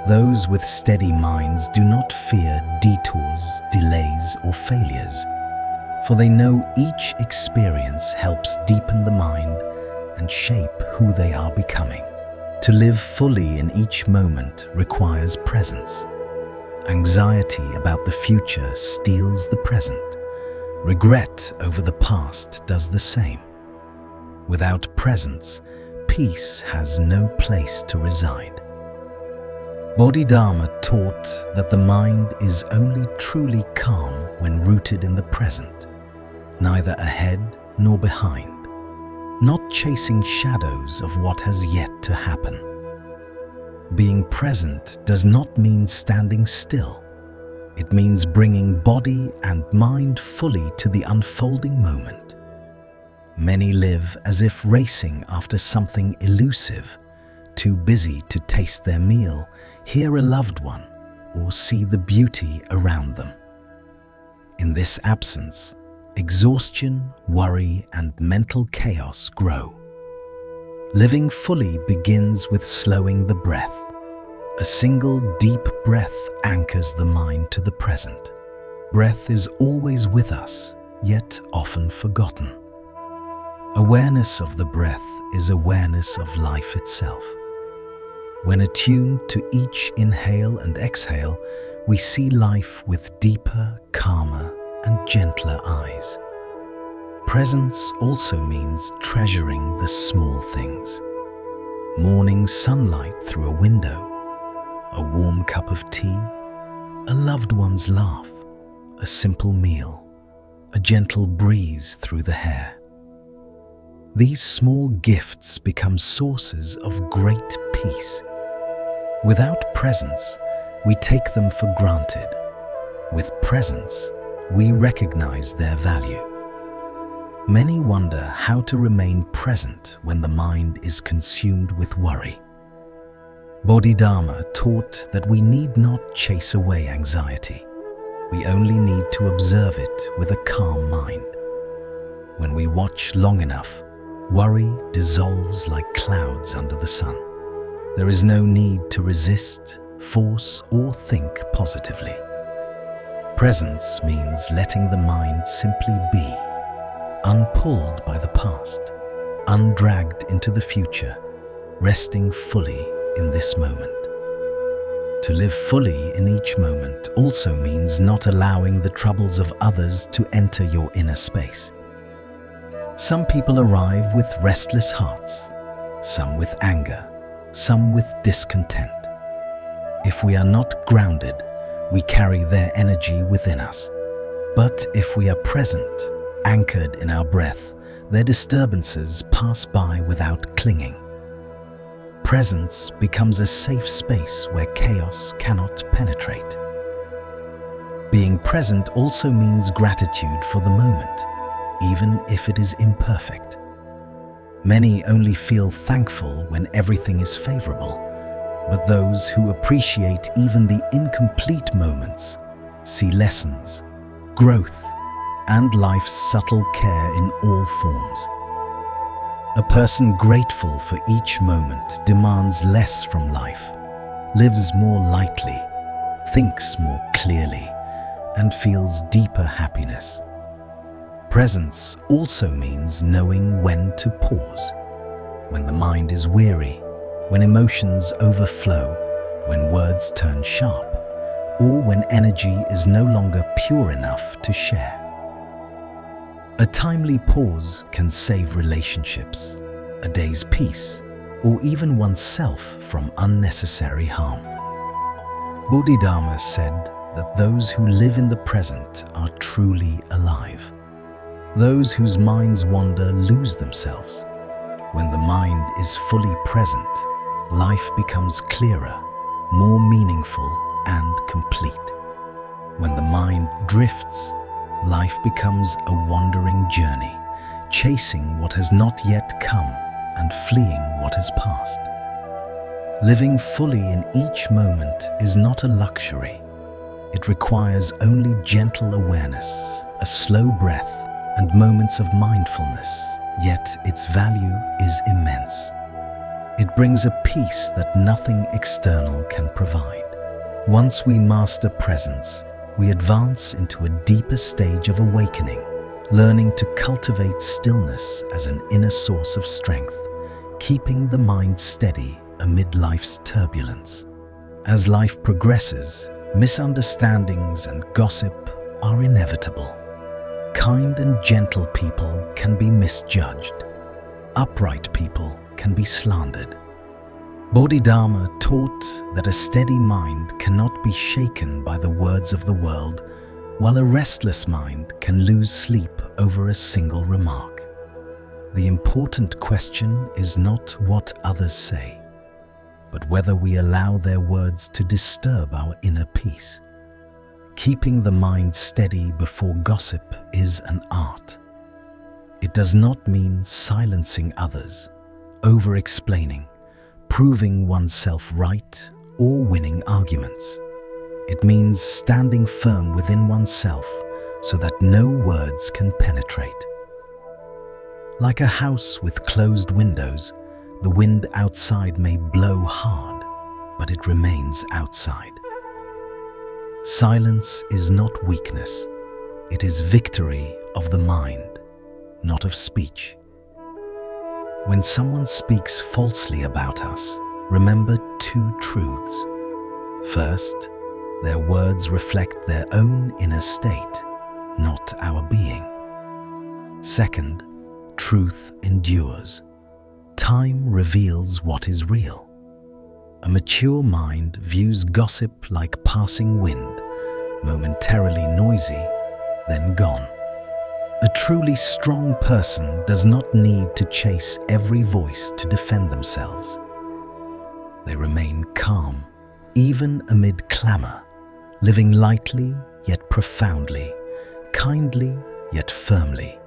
Those with steady minds do not fear detours, delays, or failures, for they know each experience helps deepen the mind and shape who they are becoming. To live fully in each moment requires presence. Anxiety about the future steals the present. Regret over the past does the same. Without presence, peace has no place to reside. Bodhidharma taught that the mind is only truly calm when rooted in the present, neither ahead nor behind, not chasing shadows of what has yet to happen. Being present does not mean standing still. It means bringing body and mind fully to the unfolding moment. Many live as if racing after something elusive, too busy to taste their meal, hear a loved one, or see the beauty around them. In this absence, exhaustion, worry, and mental chaos grow. Living fully begins with slowing the breath. A single deep breath anchors the mind to the present. Breath is always with us, yet often forgotten. Awareness of the breath is awareness of life itself. When attuned to each inhale and exhale, we see life with deeper, calmer, and gentler eyes. Presence also means treasuring the small things. Morning sunlight through a window, a warm cup of tea, a loved one's laugh, a simple meal, a gentle breeze through the hair. These small gifts become sources of great peace. Without presence, we take them for granted. With presence, we recognize their value. Many wonder how to remain present when the mind is consumed with worry. Bodhidharma taught that we need not chase away anxiety. We only need to observe it with a calm mind. When we watch long enough, worry dissolves like clouds under the sun. There is no need to resist, force, or think positively. Presence means letting the mind simply be, unpulled by the past, undragged into the future, resting fully in this moment. To live fully in each moment also means not allowing the troubles of others to enter your inner space. Some people arrive with restless hearts, some with anger, some with discontent. If we are not grounded, we carry their energy within us. But if we are present, anchored in our breath, their disturbances pass by without clinging. Presence becomes a safe space where chaos cannot penetrate. Being present also means gratitude for the moment, even if it is imperfect. Many only feel thankful when everything is favorable, but those who appreciate even the incomplete moments see lessons, growth, and life's subtle care in all forms. A person grateful for each moment demands less from life, lives more lightly, thinks more clearly, and feels deeper happiness. Presence also means knowing when to pause. When the mind is weary, when emotions overflow, when words turn sharp, or when energy is no longer pure enough to share. A timely pause can save relationships, a day's peace, or even oneself from unnecessary harm. Bodhidharma said that those who live in the present are truly alive. Those whose minds wander lose themselves. When the mind is fully present, life becomes clearer, more meaningful, and complete. When the mind drifts, life becomes a wandering journey, chasing what has not yet come and fleeing what has passed. Living fully in each moment is not a luxury. It requires only gentle awareness, a slow breath, and moments of mindfulness, yet its value is immense. It brings a peace that nothing external can provide. Once we master presence, we advance into a deeper stage of awakening, learning to cultivate stillness as an inner source of strength, keeping the mind steady amid life's turbulence. As life progresses, misunderstandings and gossip are inevitable. Kind and gentle people can be misjudged. Upright people can be slandered. Bodhidharma taught that a steady mind cannot be shaken by the words of the world, while a restless mind can lose sleep over a single remark. The important question is not what others say, but whether we allow their words to disturb our inner peace. Keeping the mind steady before gossip is an art. It does not mean silencing others, over-explaining, proving oneself right, or winning arguments. It means standing firm within oneself so that no words can penetrate. Like a house with closed windows, the wind outside may blow hard, but it remains outside. Silence is not weakness. It is victory of the mind, not of speech. When someone speaks falsely about us, remember two truths. First, their words reflect their own inner state, not our being. Second, truth endures. Time reveals what is real. A mature mind views gossip like passing wind, momentarily noisy, then gone. A truly strong person does not need to chase every voice to defend themselves. They remain calm, even amid clamor, living lightly yet profoundly, kindly yet firmly,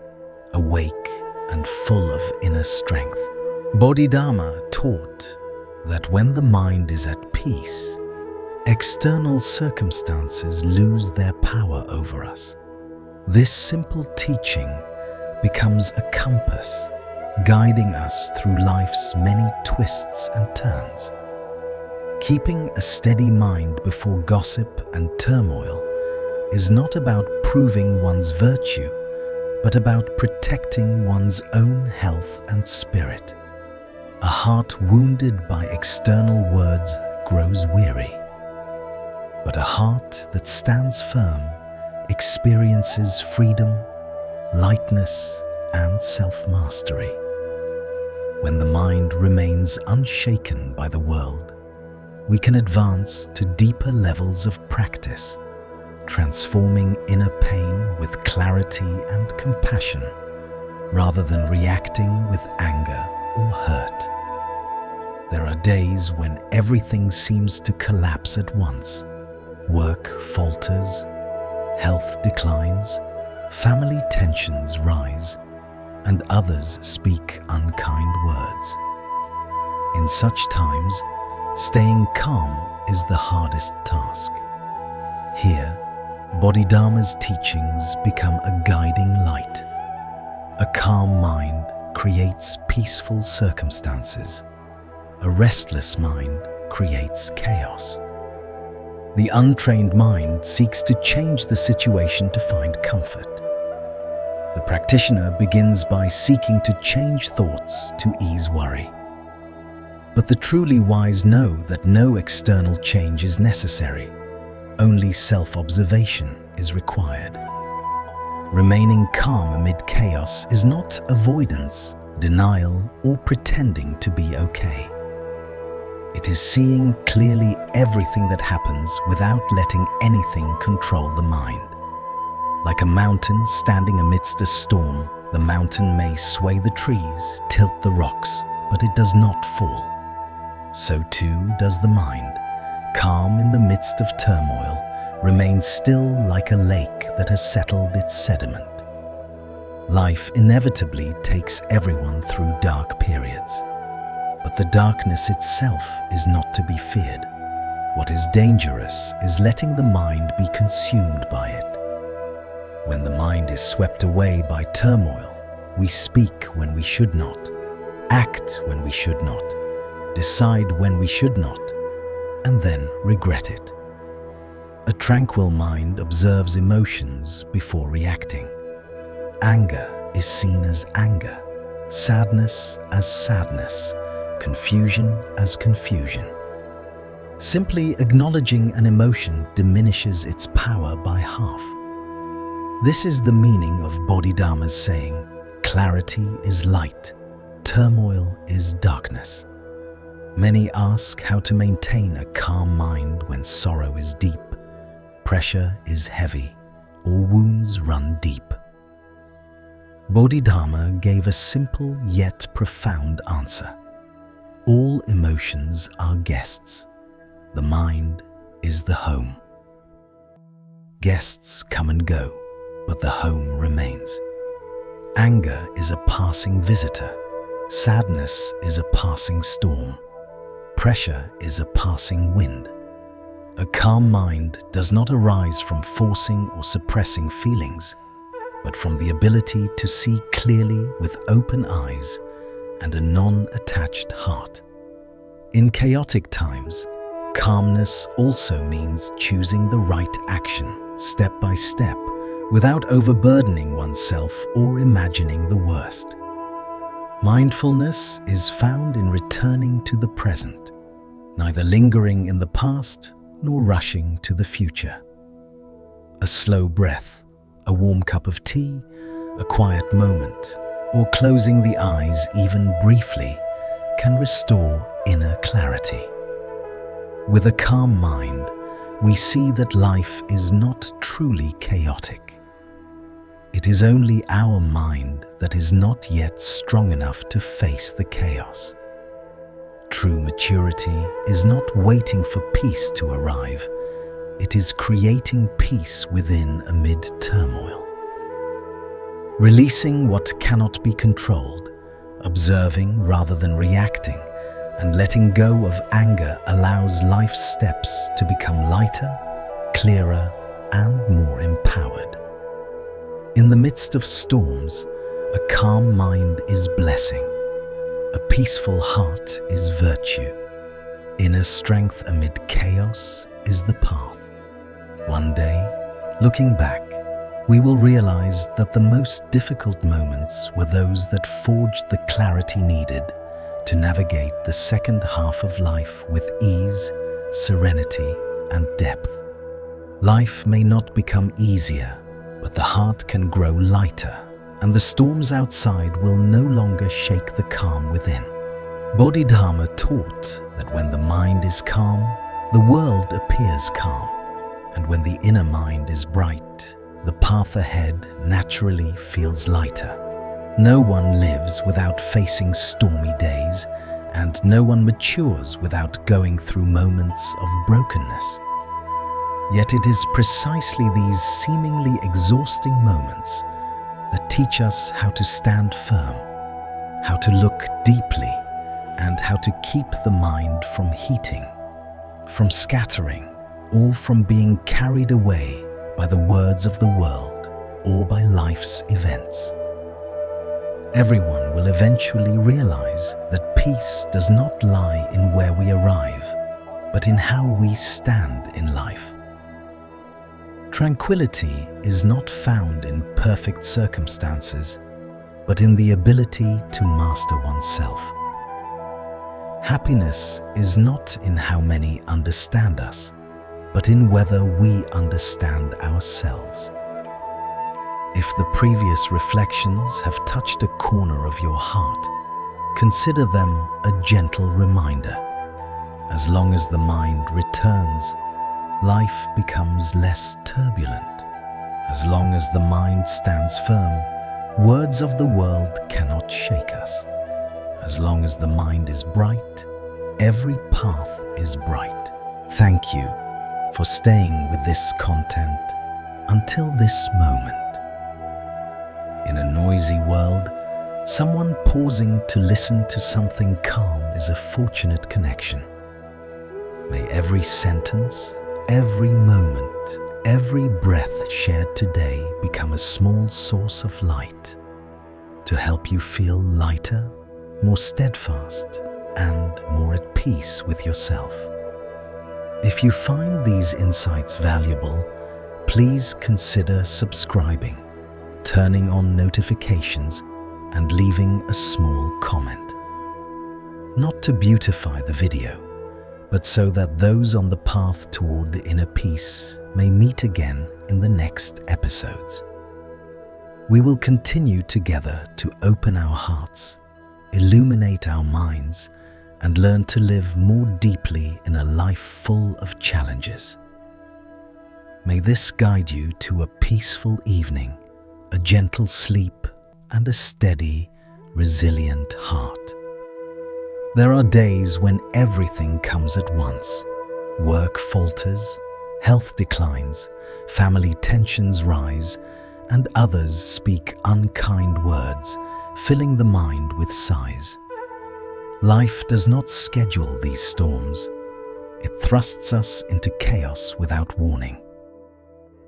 awake and full of inner strength. Bodhidharma taught that when the mind is at peace, external circumstances lose their power over us. This simple teaching becomes a compass, guiding us through life's many twists and turns. Keeping a steady mind before gossip and turmoil is not about proving one's virtue, but about protecting one's own health and spirit. A heart wounded by external words grows weary, But a heart that stands firm experiences freedom, lightness, and self-mastery. When the mind remains unshaken by the world, we can advance to deeper levels of practice, transforming inner pain with clarity and compassion, rather than reacting with anger or hurt. There are days when everything seems to collapse at once. Work falters, health declines, family tensions rise, and others speak unkind words. In such times, staying calm is the hardest task. Here, Bodhidharma's teachings become a guiding light. A calm mind creates peaceful circumstances. A restless mind creates chaos. The untrained mind seeks to change the situation to find comfort. The practitioner begins by seeking to change thoughts to ease worry. But the truly wise know that no external change is necessary. Only self-observation is required. Remaining calm amid chaos is not avoidance, denial, or pretending to be okay. It is seeing clearly everything that happens without letting anything control the mind. Like a mountain standing amidst a storm, the mountain may sway the trees, tilt the rocks, but it does not fall. So too does the mind, calm in the midst of turmoil, remains still like a lake that has settled its sediment. Life inevitably takes everyone through dark periods, but the darkness itself is not to be feared. What is dangerous is letting the mind be consumed by it. When the mind is swept away by turmoil, we speak when we should not, act when we should not, decide when we should not, and then regret it. A tranquil mind observes emotions before reacting. Anger is seen as anger, sadness as sadness, confusion as confusion. Simply acknowledging an emotion diminishes its power by half. This is the meaning of Bodhidharma's saying, clarity is light, turmoil is darkness. Many ask how to maintain a calm mind when sorrow is deep, pressure is heavy, or wounds run deep. Bodhidharma gave a simple yet profound answer. All emotions are guests. The mind is the home. Guests come and go, but the home remains. Anger is a passing visitor. Sadness is a passing storm. Pressure is a passing wind. A calm mind does not arise from forcing or suppressing feelings, but from the ability to see clearly with open eyes and a non-attached heart. In chaotic times, calmness also means choosing the right action, step by step, without overburdening oneself or imagining the worst. Mindfulness is found in returning to the present, neither lingering in the past nor rushing to the future. A slow breath, a warm cup of tea, a quiet moment, or closing the eyes even briefly can restore inner clarity. With a calm mind, we see that life is not truly chaotic. It is only our mind that is not yet strong enough to face the chaos. True maturity is not waiting for peace to arrive. It is creating peace within amid turmoil. Releasing what cannot be controlled, observing rather than reacting, and letting go of anger allows life's steps to become lighter, clearer, and more empowered. In the midst of storms, a calm mind is blessing. A peaceful heart is virtue. Inner strength amid chaos is the path. One day, looking back, we will realize that the most difficult moments were those that forged the clarity needed to navigate the second half of life with ease, serenity, and depth. Life may not become easier, but the heart can grow lighter, and the storms outside will no longer shake the calm within. Bodhidharma taught that when the mind is calm, the world appears calm, and when the inner mind is bright, the path ahead naturally feels lighter. No one lives without facing stormy days, and no one matures without going through moments of brokenness. Yet it is precisely these seemingly exhausting moments that teach us how to stand firm, how to look deeply, and how to keep the mind from heating, from scattering, or from being carried away by the words of the world or by life's events. Everyone will eventually realize that peace does not lie in where we arrive, but in how we stand in life. Tranquility is not found in perfect circumstances, but in the ability to master oneself. Happiness is not in how many understand us, but in whether we understand ourselves. If the previous reflections have touched a corner of your heart, consider them a gentle reminder. As long as the mind returns, life becomes less turbulent. As long as the mind stands firm, words of the world cannot shake us. As long as the mind is bright, every path is bright. Thank you for staying with this content until this moment. In a noisy world, someone pausing to listen to something calm is a fortunate connection. May every sentence, every moment, every breath shared today become a small source of light to help you feel lighter, more steadfast, and more at peace with yourself. If you find these insights valuable, please consider subscribing, turning on notifications, and leaving a small comment. Not to beautify the video, but so that those on the path toward the inner peace may meet again in the next episodes. We will continue together to open our hearts, illuminate our minds, and learn to live more deeply in a life full of challenges. May this guide you to a peaceful evening, a gentle sleep, and a steady, resilient heart. There are days when everything comes at once. Work falters, health declines, family tensions rise, and others speak unkind words, filling the mind with sighs. Life does not schedule these storms. It thrusts us into chaos without warning.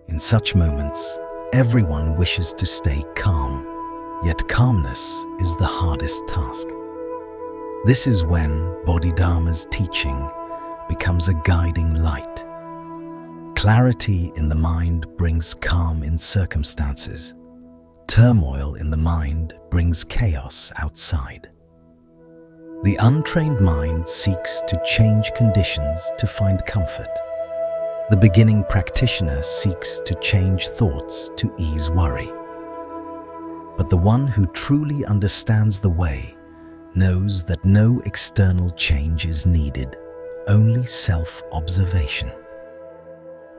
In such moments, everyone wishes to stay calm, yet calmness is the hardest task. This is when Bodhidharma's teaching becomes a guiding light. Clarity in the mind brings calm in circumstances. Turmoil in the mind brings chaos outside. The untrained mind seeks to change conditions to find comfort. The beginning practitioner seeks to change thoughts to ease worry. But the one who truly understands the way knows that no external change is needed, only self-observation.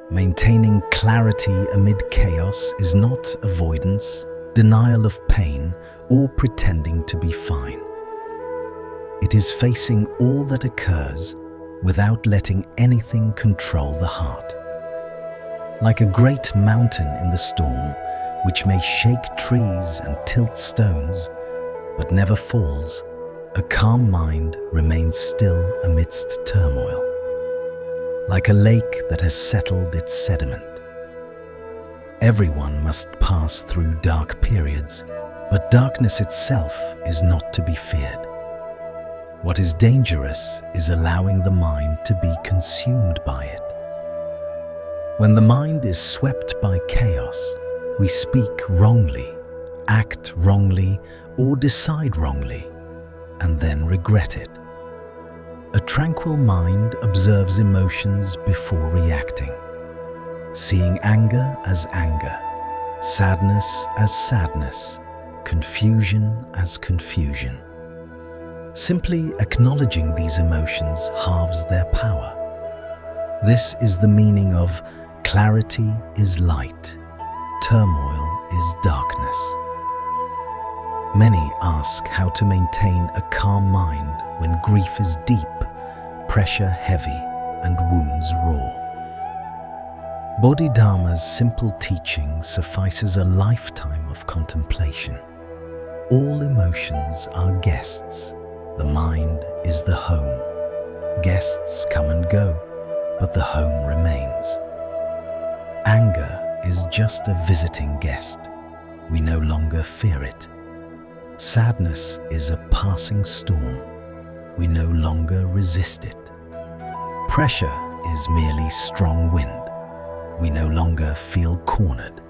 Maintaining clarity amid chaos is not avoidance, denial of pain, or pretending to be fine. It is facing all that occurs without letting anything control the heart. Like a great mountain in the storm, which may shake trees and tilt stones, but never falls, a calm mind remains still amidst turmoil. Like a lake that has settled its sediment. Everyone must pass through dark periods, but darkness itself is not to be feared. What is dangerous is allowing the mind to be consumed by it. When the mind is swept by chaos, we speak wrongly, act wrongly, or decide wrongly, and then regret it. A tranquil mind observes emotions before reacting. seeing anger as anger, sadness as sadness, confusion as confusion. Simply acknowledging these emotions halves their power. This is the meaning of clarity is light, turmoil is darkness. Many ask how to maintain a calm mind when grief is deep, pressure heavy, and wounds raw. Bodhidharma's simple teaching suffices a lifetime of contemplation. All emotions are guests. The mind is the home. Guests come and go, but the home remains. Anger is just a visiting guest. We no longer fear it. Sadness is a passing storm. We no longer resist it. Pressure is merely strong wind. We no longer feel cornered.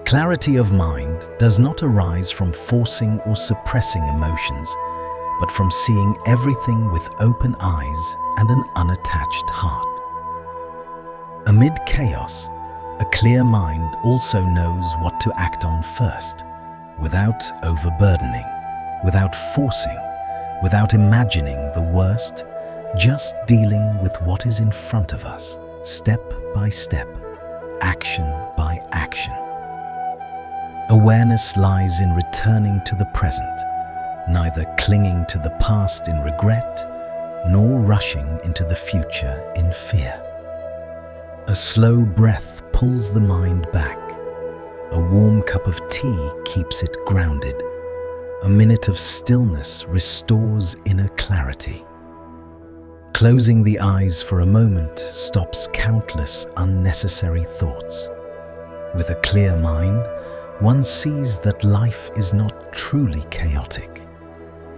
Clarity of mind does not arise from forcing or suppressing emotions, but from seeing everything with open eyes and an unattached heart. Amid chaos, a clear mind also knows what to act on first, without overburdening, without forcing, without imagining the worst, just dealing with what is in front of us, step by step, action by action. Awareness lies in returning to the present, neither clinging to the past in regret, nor rushing into the future in fear. A slow breath pulls the mind back. A warm cup of tea keeps it grounded. A minute of stillness restores inner clarity. Closing the eyes for a moment stops countless unnecessary thoughts. With a clear mind, one sees that life is not truly chaotic.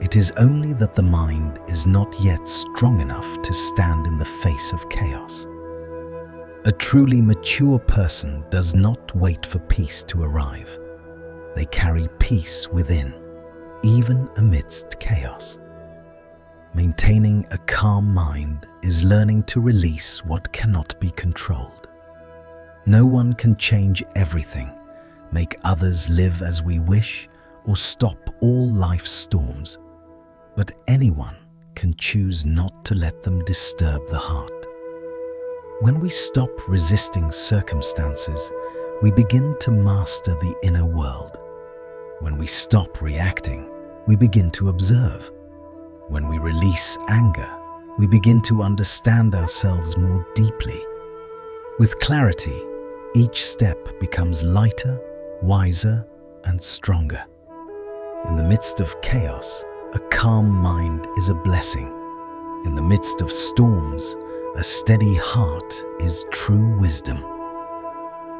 It is only that the mind is not yet strong enough to stand in the face of chaos. A truly mature person does not wait for peace to arrive. They carry peace within, even amidst chaos. Maintaining a calm mind is learning to release what cannot be controlled. No one can change everything, make others live as we wish, or stop all life's storms. But anyone can choose not to let them disturb the heart. When we stop resisting circumstances, we begin to master the inner world. When we stop reacting, we begin to observe. When we release anger, we begin to understand ourselves more deeply. With clarity, each step becomes lighter, wiser, and stronger. In the midst of chaos, a calm mind is a blessing. In the midst of storms, a steady heart is true wisdom.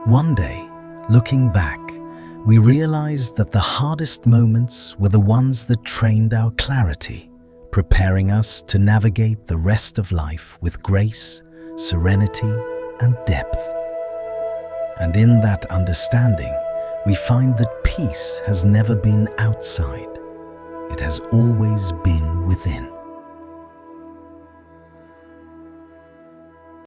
One day, looking back, we realized that the hardest moments were the ones that trained our clarity, preparing us to navigate the rest of life with grace, serenity, and depth. And in that understanding, we find that peace has never been outside. It has always been within.